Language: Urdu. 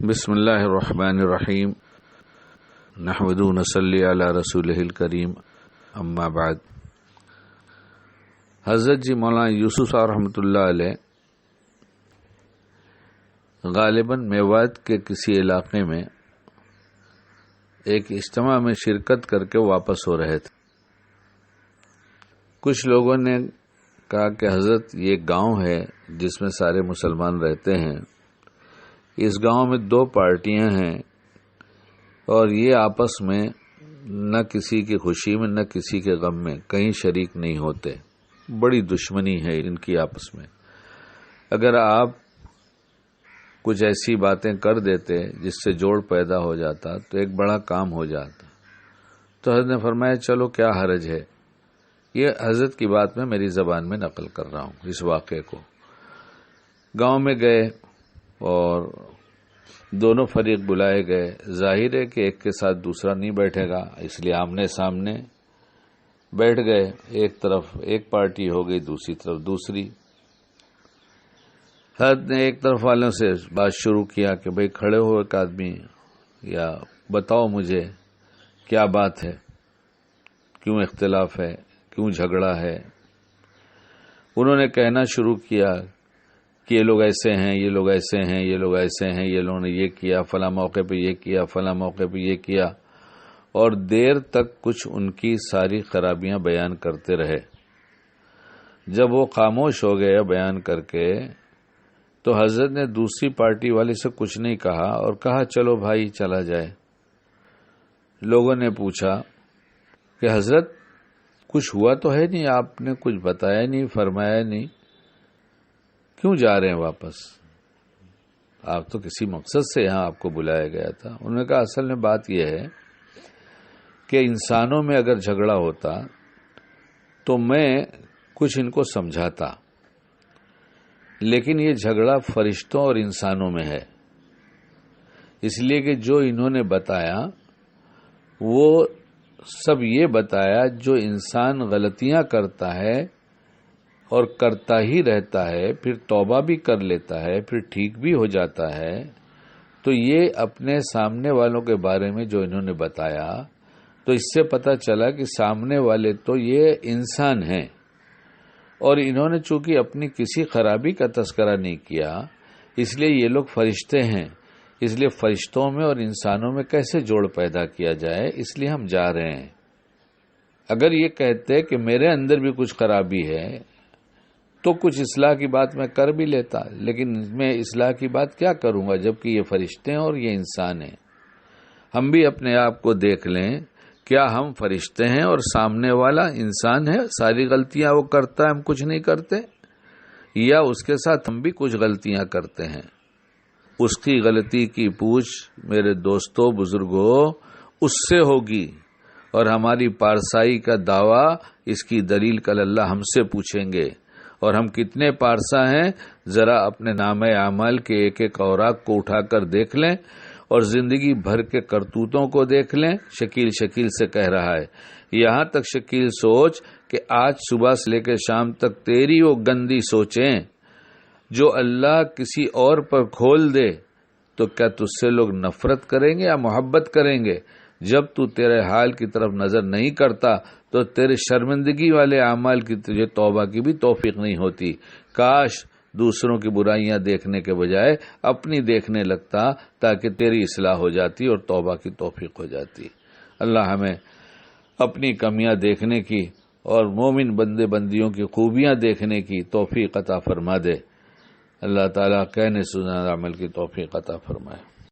بسم اللہ الرحمن الرحیم نحمدہ و نصلی علی رسولہ الکریم اما بعد۔ حضرت جی مولانا یوسف صاحب رحمۃ اللہ علیہ غالباً میوات کے کسی علاقے میں ایک اجتماع میں شرکت کر کے واپس ہو رہے تھے۔ کچھ لوگوں نے کہا کہ حضرت یہ گاؤں ہے جس میں سارے مسلمان رہتے ہیں، اس گاؤں میں 2 پارٹیاں ہیں اور یہ آپس میں نہ کسی کی خوشی میں نہ کسی کے غم میں کہیں شریک نہیں ہوتے، بڑی دشمنی ہے ان کی آپس میں۔ اگر آپ کچھ ایسی باتیں کر دیتے جس سے جوڑ پیدا ہو جاتا تو ایک بڑا کام ہو جاتا۔ تو حضرت نے فرمایا چلو کیا حرج ہے، یہ حضرت کی بات میں میری زبان میں نقل کر رہا ہوں اس واقعے کو۔ گاؤں میں گئے اور دونوں فریق بلائے گئے۔ ظاہر ہے کہ ایک کے ساتھ دوسرا نہیں بیٹھے گا، اس لیے آمنے سامنے بیٹھ گئے۔ ایک طرف ایک پارٹی ہو گئی، دوسری طرف دوسری۔ حضرت نے ایک طرف والوں سے بات شروع کیا کہ بھئی کھڑے ہو ایک آدمی، یا بتاؤ مجھے کیا بات ہے، کیوں اختلاف ہے، کیوں جھگڑا ہے۔ انہوں نے کہنا شروع کیا کہ یہ لوگ ایسے ہیں، یہ لوگ ایسے ہیں، یہ لوگ ایسے ہیں، یہ لوگوں نے یہ کیا، فلاں موقع پہ یہ کیا، فلاں موقع پہ یہ کیا، اور دیر تک کچھ ان کی ساری خرابیاں بیان کرتے رہے۔ جب وہ خاموش ہو گئے بیان کر کے تو حضرت نے دوسری پارٹی والے سے کچھ نہیں کہا اور کہا چلو بھائی چلا جائے۔ لوگوں نے پوچھا کہ حضرت کچھ ہوا تو ہے نہیں، آپ نے کچھ بتایا نہیں، فرمایا نہیں، کیوں جا رہے ہیں واپس؟ آپ تو کسی مقصد سے یہاں آپ کو بلایا گیا تھا۔ انہوں نے کہا اصل میں بات یہ ہے کہ انسانوں میں اگر جھگڑا ہوتا تو میں کچھ ان کو سمجھاتا، لیکن یہ جھگڑا فرشتوں اور انسانوں میں ہے، اس لیے کہ جو انہوں نے بتایا وہ سب یہ بتایا جو انسان غلطیاں کرتا ہے اور کرتا ہی رہتا ہے، پھر توبہ بھی کر لیتا ہے، پھر ٹھیک بھی ہو جاتا ہے، تو یہ اپنے سامنے والوں کے بارے میں جو انہوں نے بتایا تو اس سے پتہ چلا کہ سامنے والے تو یہ انسان ہیں، اور انہوں نے چونکہ اپنی کسی خرابی کا تذکرہ نہیں کیا اس لیے یہ لوگ فرشتے ہیں، اس لیے فرشتوں میں اور انسانوں میں کیسے جوڑ پیدا کیا جائے، اس لیے ہم جا رہے ہیں۔ اگر یہ کہتے کہ میرے اندر بھی کچھ خرابی ہے تو کچھ اصلاح کی بات میں کر بھی لیتا، لیکن میں اصلاح کی بات کیا کروں گا جبکہ یہ فرشتے ہیں اور یہ انسان ہیں۔ ہم بھی اپنے آپ کو دیکھ لیں، کیا ہم فرشتے ہیں اور سامنے والا انسان ہے، ساری غلطیاں وہ کرتا ہے ہم کچھ نہیں کرتے، یا اس کے ساتھ ہم بھی کچھ غلطیاں کرتے ہیں؟ اس کی غلطی کی پوچھ میرے دوستوں بزرگوں اس سے ہوگی، اور ہماری پارسائی کا دعویٰ اس کی دلیل کل اللہ ہم سے پوچھیں گے۔ اور ہم کتنے پارسا ہیں ذرا اپنے نامہ اعمال کے ایک ایک اوراق کو اٹھا کر دیکھ لیں اور زندگی بھر کے کرتوتوں کو دیکھ لیں۔ شکیل شکیل سے کہہ رہا ہے، یہاں تک شکیل سوچ کہ آج صبح سے لے کے شام تک تیری وہ گندی سوچیں جو اللہ کسی اور پر کھول دے تو کیا تجھ سے لوگ نفرت کریں گے یا محبت کریں گے؟ جب تو تیرے حال کی طرف نظر نہیں کرتا تو تیرے شرمندگی والے اعمال کی تجھے توبہ کی بھی توفیق نہیں ہوتی۔ کاش دوسروں کی برائیاں دیکھنے کے بجائے اپنی دیکھنے لگتا تاکہ تیری اصلاح ہو جاتی اور توبہ کی توفیق ہو جاتی۔ اللہ ہمیں اپنی کمیاں دیکھنے کی اور مومن بندے بندیوں کی خوبیاں دیکھنے کی توفیق عطا فرما دے۔ اللہ تعالیٰ کہنے سننے عمل کی توفیق عطا فرمائے۔